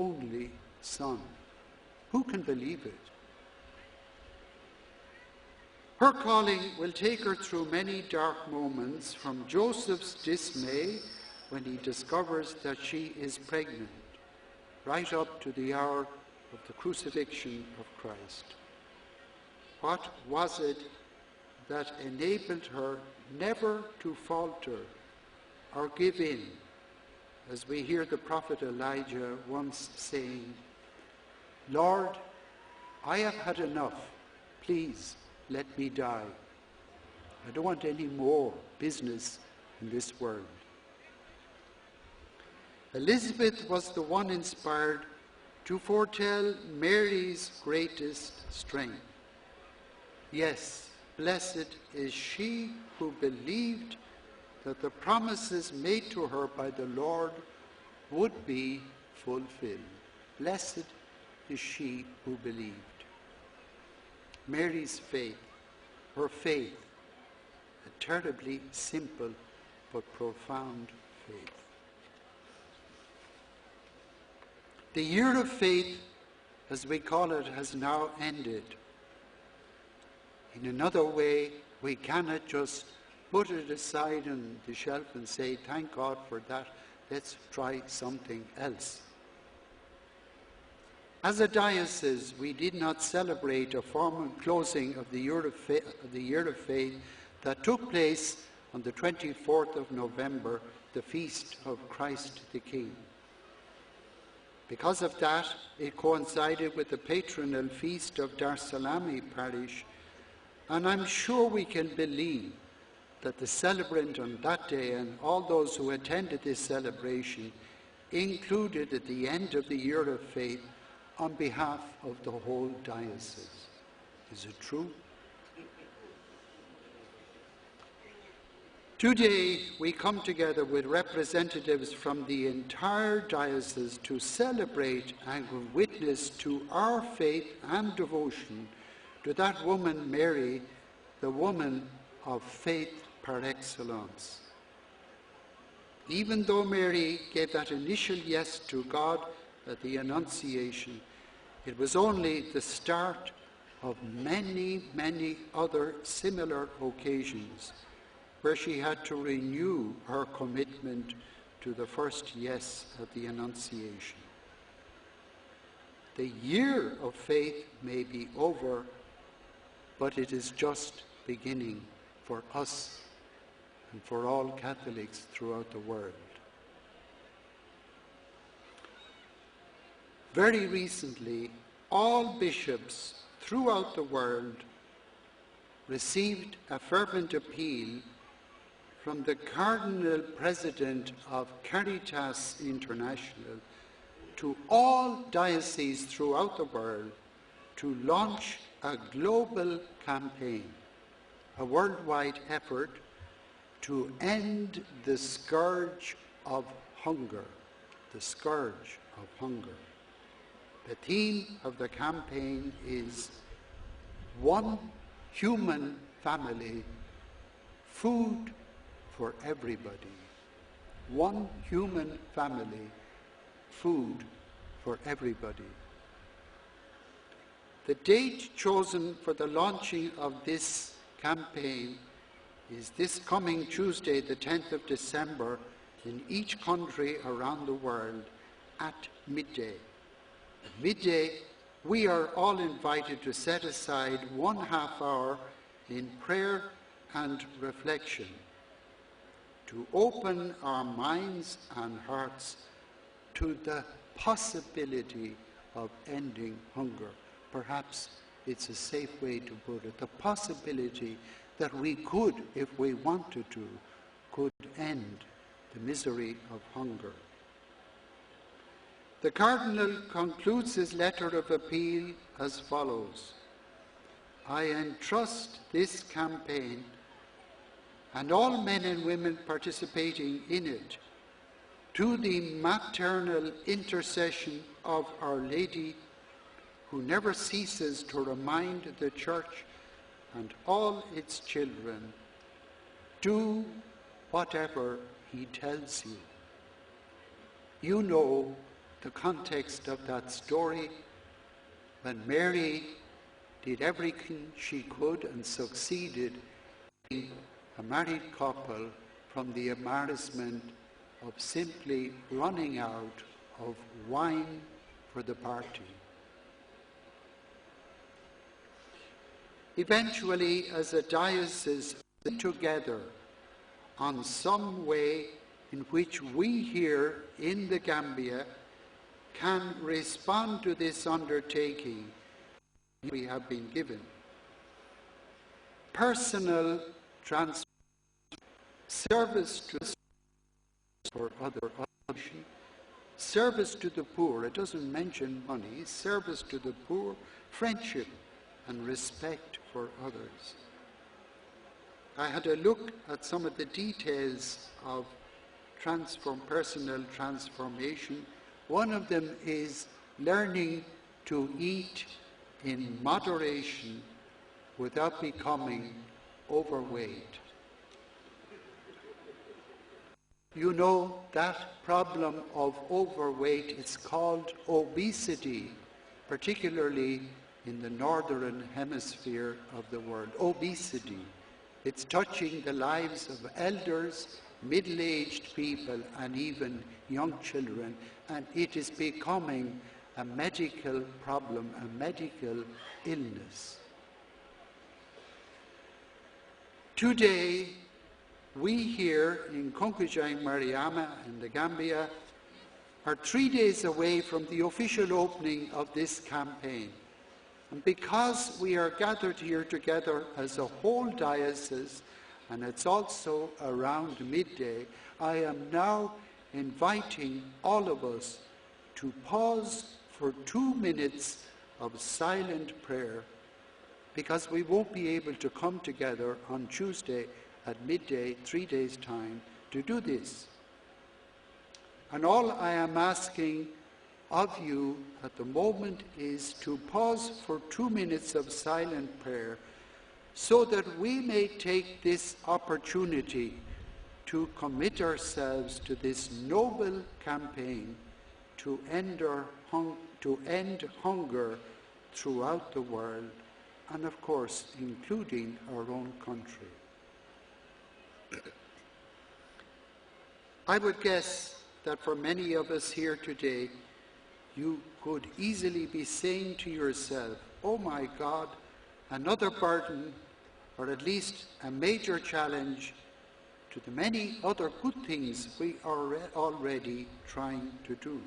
only Son. Who can believe it? Her calling will take her through many dark moments, from Joseph's dismay when he discovers that she is pregnant, right up to the hour of the crucifixion of Christ. What was it that enabled her never to falter or give in, as we hear the prophet Elijah once saying, "Lord, I have had enough. Please let me die. I don't want any more business in this world." Elizabeth was the one inspired to foretell Mary's greatest strength. Yes, blessed is she who believed that the promises made to her by the Lord would be fulfilled. Blessed is she who believed. Mary's faith, her faith, a terribly simple but profound faith. The year of faith, as we call it, has now ended. In another way, we cannot just put it aside on the shelf and say, thank God for that, let's try something else. As a diocese, we did not celebrate a formal closing of the year of faith that took place on the 24th of November, the feast of Christ the King. Because of that, it coincided with the patronal feast of Darsalami parish, and I'm sure we can believe that the celebrant on that day and all those who attended this celebration included at the end of the year of faith on behalf of the whole diocese. Is it true? Today, we come together with representatives from the entire diocese to celebrate and give witness to our faith and devotion to that woman, Mary, the woman of faith par excellence. Even though Mary gave that initial yes to God at the Annunciation, it was only the start of many, many other similar occasions where she had to renew her commitment to the first yes at the Annunciation. The year of faith may be over, but it is just beginning for us and for all Catholics throughout the world. Very recently, all bishops throughout the world received a fervent appeal from the Cardinal President of Caritas International to all dioceses throughout the world to launch a global campaign, a worldwide effort to end the scourge of hunger, the scourge of hunger. The theme of the campaign is one human family, food for everybody. One human family, food for everybody. The date chosen for the launching of this campaign is this coming Tuesday, the 10th of December, in each country around the world at midday. At midday, we are all invited to set aside 1/2 hour in prayer and reflection to open our minds and hearts to the possibility of ending hunger. Perhaps it's a safe way to put it, the possibility that we could, if we wanted to, could end the misery of hunger. The Cardinal concludes his letter of appeal as follows: I entrust this campaign and all men and women participating in it to the maternal intercession of Our Lady, who never ceases to remind the Church and all its children, do whatever he tells you. You know the context of that story, when Mary did everything she could and succeeded in a married couple from the embarrassment of simply running out of wine for the party. Eventually, as a diocese, we together on some way in which we here in the Gambia can respond to this undertaking we have been given. Personal transformation, service to for other, service to the poor, it doesn't mention money, service to the poor, friendship and respect for others. I had a look at some of the details of personal transformation. One of them is learning to eat in moderation without becoming overweight. You know, that problem of overweight is called obesity, particularly in the northern hemisphere of the world. Obesity. It's touching the lives of elders, middle-aged people, and even young children, and it is becoming a medical problem, a medical illness. Today, we here in Konkujang Mariama in the Gambia are 3 days away from the official opening of this campaign. And because we are gathered here together as a whole diocese, and it's also around midday, I am now inviting all of us to pause for 2 minutes of silent prayer, because we won't be able to come together on Tuesday at midday, 3 days' time, to do this. And all I am asking of you at the moment is to pause for 2 minutes of silent prayer so that we may take this opportunity to commit ourselves to this noble campaign to end hunger throughout the world, and of course including our own country. I would guess that for many of us here today, you could easily be saying to yourself, oh my God, another burden, or at least a major challenge to the many other good things we are already trying to do.